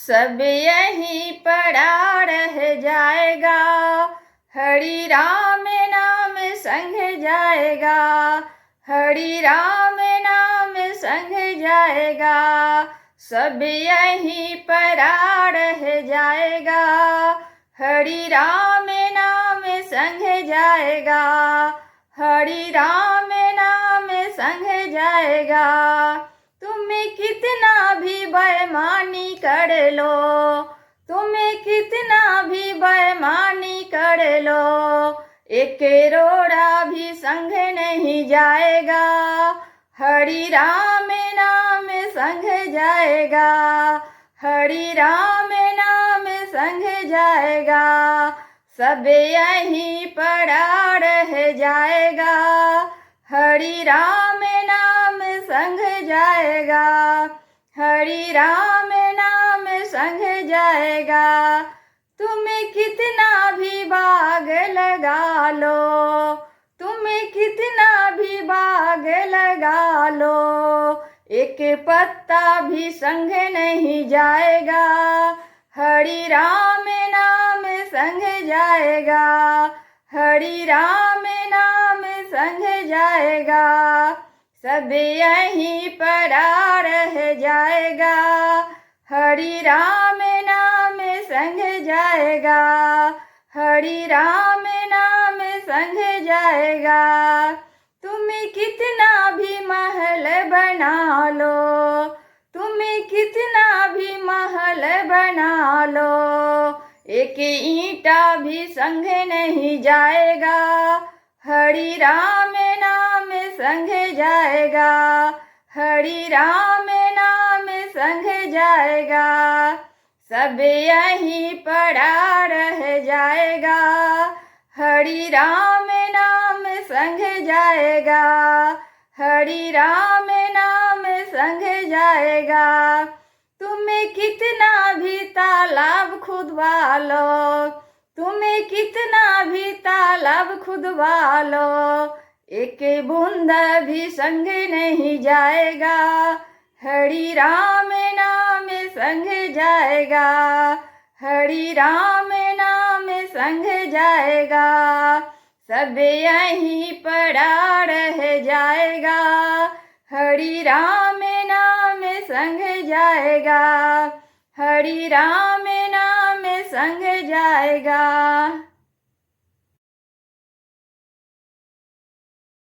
सब यहीं पड़ा रह जाएगा। हरि राम नाम संग जाएगा, हरि राम नाम संग जाएगा। सब यहीं पड़ा रह जाएगा, हरि राम नाम संग जाएगा, हरि राम नाम संग जाएगा। तुम्हें कितना भी बेईमानी कर लो, तुम्हें कितना भी बेईमानी कर लो, एक रोड़ा भी संग नहीं जाएगा। हरि राम नाम संग जाएगा, हरि राम नाम संग जाएगा। सब यहीं पड़ा रह जाएगा, हरि राम नाम संग जाएगा, हरि राम नाम संग जाएगा। तुम्हें कितना भी बाग लगा लो, तुम्हें कितना भी बाग लगा लो, एक पत्ता भी संग नहीं जाएगा। हरि राम नाम संग जाएगा, हरि राम नाम संग जाएगा। सब यहीं पड़ा रह जाएगा, हरि राम नाम संग जाएगा, हरि राम नाम संग जाएगा। तुम्हें कितना भी महल बना लो, तुम्हें कितना भी महल बना लो, एक ईंटा भी संग नहीं जाएगा। हरि राम नाम संग जाएगा, हरि राम नाम संग जाएगा। सब यहीं पड़ा रह जाएगा, हरि राम नाम संग जाएगा, हरि राम नाम संग जाएगा। तुम्हें कितना भी तालाब खुदवा लो, तुम्हें कितना भी तालाब खुदवा लो, एक बूंदा भी संग नहीं जाएगा। हरि राम नाम संग जाएगा, हरि राम नाम संग जाएगा। सब यहीं पड़ा रह जाएगा, हरि राम नाम संग जाएगा, हरि राम नाम संग जाएगा।